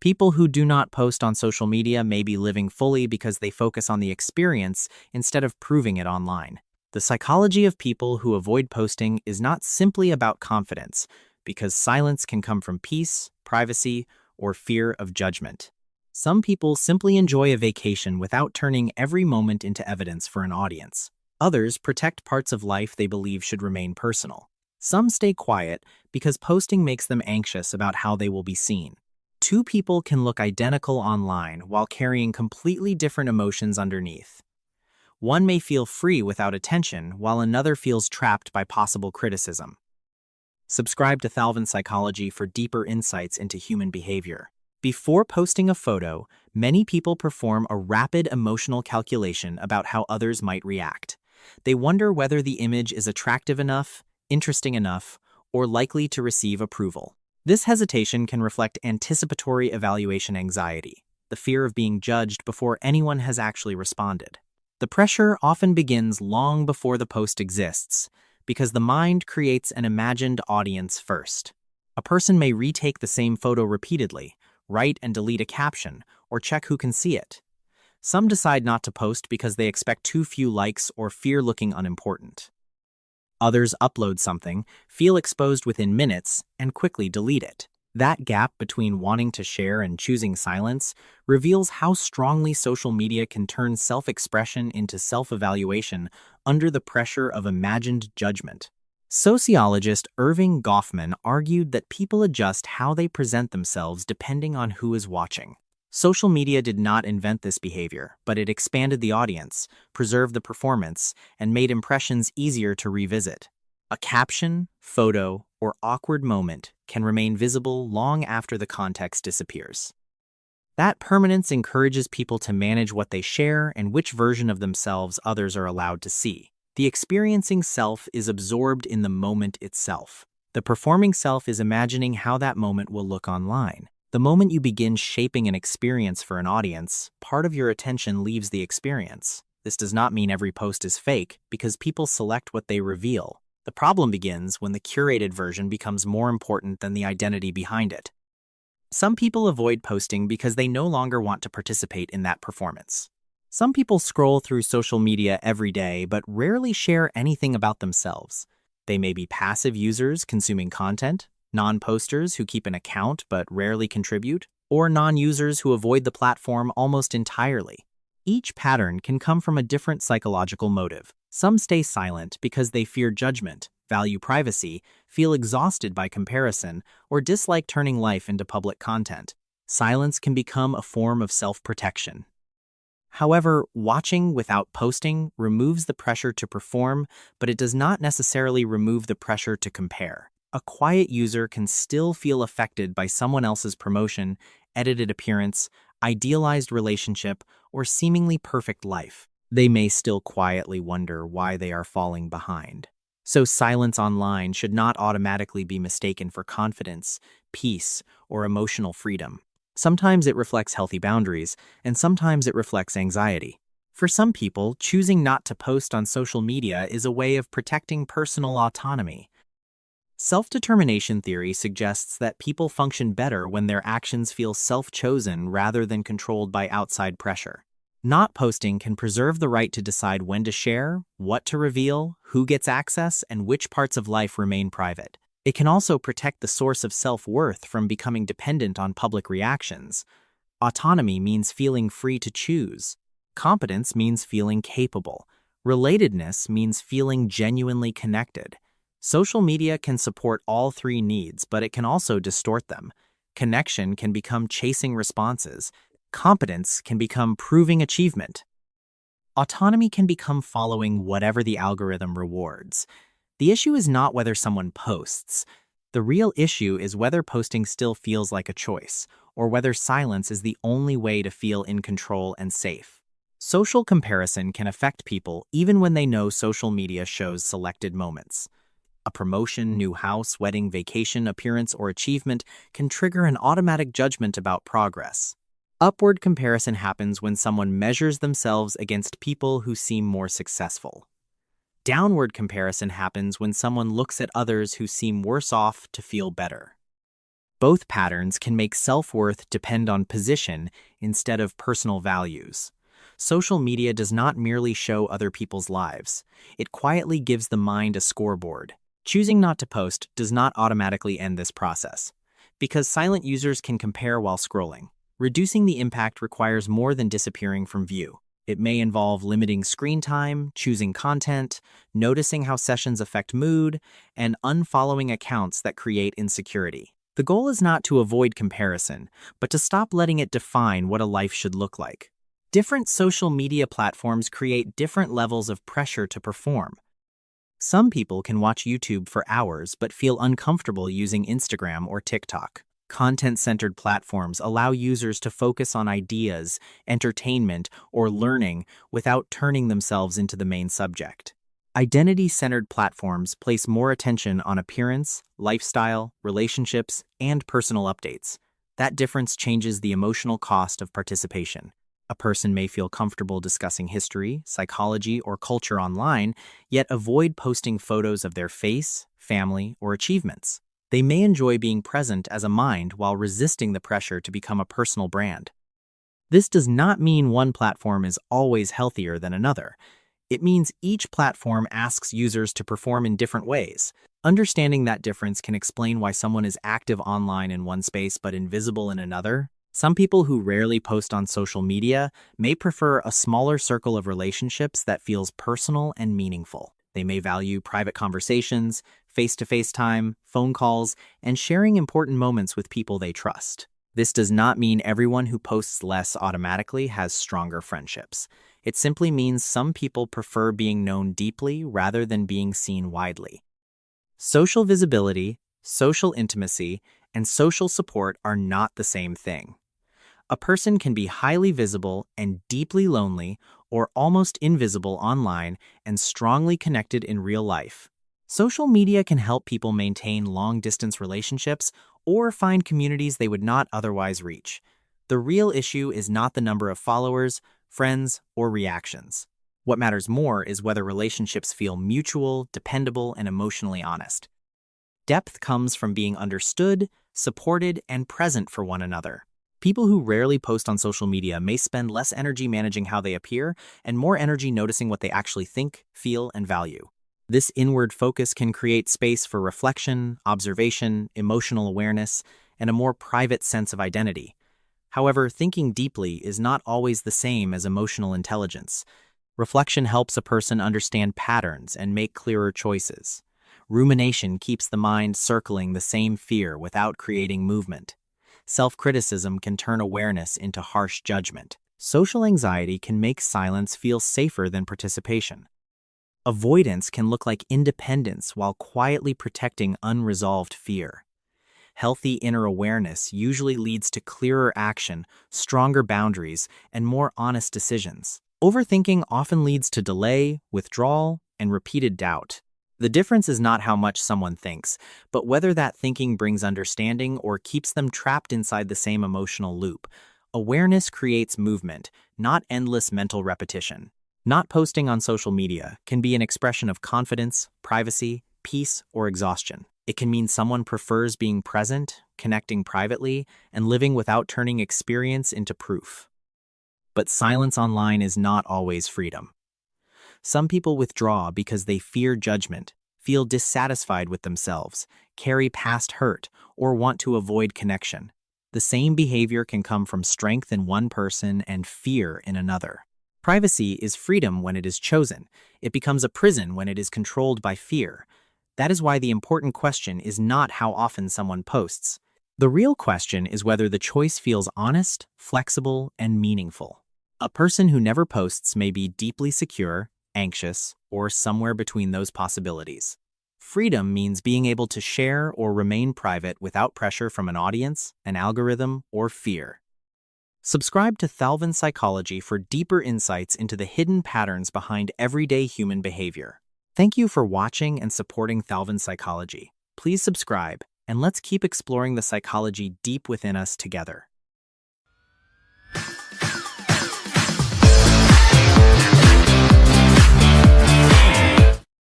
People who do not post on social media may be living fully because they focus on the experience instead of proving it online. The psychology of people who avoid posting is not simply about confidence, because silence can come from peace, privacy, or fear of judgment. Some people simply enjoy a vacation without turning every moment into evidence for an audience. Others protect parts of life they believe should remain personal. Some stay quiet because posting makes them anxious about how they will be seen. Two people can look identical online while carrying completely different emotions underneath. One may feel free without attention, while another feels trapped by possible criticism. Subscribe to Thalvin Psychology for deeper insights into human behavior. Before posting a photo, many people perform a rapid emotional calculation about how others might react. They wonder whether the image is attractive enough, interesting enough, or likely to receive approval. This hesitation can reflect anticipatory evaluation anxiety, the fear of being judged before anyone has actually responded. The pressure often begins long before the post exists, because the mind creates an imagined audience first. A person may retake the same photo repeatedly, write and delete a caption, or check who can see it. Some decide not to post because they expect too few likes or fear looking unimportant. Others upload something, feel exposed within minutes, and quickly delete it. That gap between wanting to share and choosing silence reveals how strongly social media can turn self-expression into self-evaluation under the pressure of imagined judgment. Sociologist Irving Goffman argued that people adjust how they present themselves depending on who is watching. Social media did not invent this behavior, but it expanded the audience, preserved the performance, and made impressions easier to revisit. A caption, photo, or awkward moment can remain visible long after the context disappears. That permanence encourages people to manage what they share and which version of themselves others are allowed to see. The experiencing self is absorbed in the moment itself. The performing self is imagining how that moment will look online. The moment you begin shaping an experience for an audience, part of your attention leaves the experience. This does not mean every post is fake, because people select what they reveal. The problem begins when the curated version becomes more important than the identity behind it. Some people avoid posting because they no longer want to participate in that performance. Some people scroll through social media every day but rarely share anything about themselves. They may be passive users consuming content, non-posters who keep an account but rarely contribute, or non-users who avoid the platform almost entirely. Each pattern can come from a different psychological motive. Some stay silent because they fear judgment, value privacy, feel exhausted by comparison, or dislike turning life into public content. Silence can become a form of self-protection. However, watching without posting removes the pressure to perform, but it does not necessarily remove the pressure to compare. A quiet user can still feel affected by someone else's promotion, edited appearance, idealized relationship, or seemingly perfect life. They may still quietly wonder why they are falling behind. So silence online should not automatically be mistaken for confidence, peace, or emotional freedom. Sometimes it reflects healthy boundaries, and sometimes it reflects anxiety. For some people, choosing not to post on social media is a way of protecting personal autonomy. Self-determination theory suggests that people function better when their actions feel self-chosen rather than controlled by outside pressure. Not posting can preserve the right to decide when to share, what to reveal, who gets access, and which parts of life remain private. It can also protect the source of self-worth from becoming dependent on public reactions. Autonomy means feeling free to choose. Competence means feeling capable. Relatedness means feeling genuinely connected. Social media can support all three needs, but it can also distort them. Connection can become chasing responses. Competence can become proving achievement. Autonomy can become following whatever the algorithm rewards. The issue is not whether someone posts. The real issue is whether posting still feels like a choice, or whether silence is the only way to feel in control and safe. Social comparison can affect people even when they know social media shows selected moments. A promotion, new house, wedding, vacation, appearance, or achievement can trigger an automatic judgment about progress. Upward comparison happens when someone measures themselves against people who seem more successful. Downward comparison happens when someone looks at others who seem worse off to feel better. Both patterns can make self-worth depend on position instead of personal values. Social media does not merely show other people's lives. It quietly gives the mind a scoreboard. Choosing not to post does not automatically end this process, because silent users can compare while scrolling. Reducing the impact requires more than disappearing from view. It may involve limiting screen time, choosing content, noticing how sessions affect mood, and unfollowing accounts that create insecurity. The goal is not to avoid comparison, but to stop letting it define what a life should look like. Different social media platforms create different levels of pressure to perform. Some people can watch YouTube for hours but feel uncomfortable using Instagram or TikTok. Content-centered platforms allow users to focus on ideas, entertainment, or learning without turning themselves into the main subject. Identity-centered platforms place more attention on appearance, lifestyle, relationships, and personal updates. That difference changes the emotional cost of participation. A person may feel comfortable discussing history, psychology, or culture online, yet avoid posting photos of their face, family, or achievements. They may enjoy being present as a mind while resisting the pressure to become a personal brand. This does not mean one platform is always healthier than another. It means each platform asks users to perform in different ways. Understanding that difference can explain why someone is active online in one space but invisible in another. Some people who rarely post on social media may prefer a smaller circle of relationships that feels personal and meaningful. They may value private conversations, face-to-face time, phone calls, and sharing important moments with people they trust. This does not mean everyone who posts less automatically has stronger friendships. It simply means some people prefer being known deeply rather than being seen widely. Social visibility, social intimacy, and social support are not the same thing. A person can be highly visible and deeply lonely, or almost invisible online and strongly connected in real life. Social media can help people maintain long-distance relationships or find communities they would not otherwise reach. The real issue is not the number of followers, friends, or reactions. What matters more is whether relationships feel mutual, dependable, and emotionally honest. Depth comes from being understood, supported, and present for one another. People who rarely post on social media may spend less energy managing how they appear and more energy noticing what they actually think, feel, and value. This inward focus can create space for reflection, observation, emotional awareness, and a more private sense of identity. However, thinking deeply is not always the same as emotional intelligence. Reflection helps a person understand patterns and make clearer choices. Rumination keeps the mind circling the same fear without creating movement. Self-criticism can turn awareness into harsh judgment. Social anxiety can make silence feel safer than participation. Avoidance can look like independence while quietly protecting unresolved fear. Healthy inner awareness usually leads to clearer action, stronger boundaries, and more honest decisions. Overthinking often leads to delay, withdrawal, and repeated doubt. The difference is not how much someone thinks, but whether that thinking brings understanding or keeps them trapped inside the same emotional loop. Awareness creates movement, not endless mental repetition. Not posting on social media can be an expression of confidence, privacy, peace, or exhaustion. It can mean someone prefers being present, connecting privately, and living without turning experience into proof. But silence online is not always freedom. Some people withdraw because they fear judgment, feel dissatisfied with themselves, carry past hurt, or want to avoid connection. The same behavior can come from strength in one person and fear in another. Privacy is freedom when it is chosen. It becomes a prison when it is controlled by fear. That is why the important question is not how often someone posts. The real question is whether the choice feels honest, flexible, and meaningful. A person who never posts may be deeply secure, anxious, or somewhere between those possibilities. Freedom means being able to share or remain private without pressure from an audience, an algorithm, or fear. Subscribe to Thalvin Psychology for deeper insights into the hidden patterns behind everyday human behavior. Thank you for watching and supporting Thalvin Psychology. Please subscribe, and let's keep exploring the psychology deep within us together.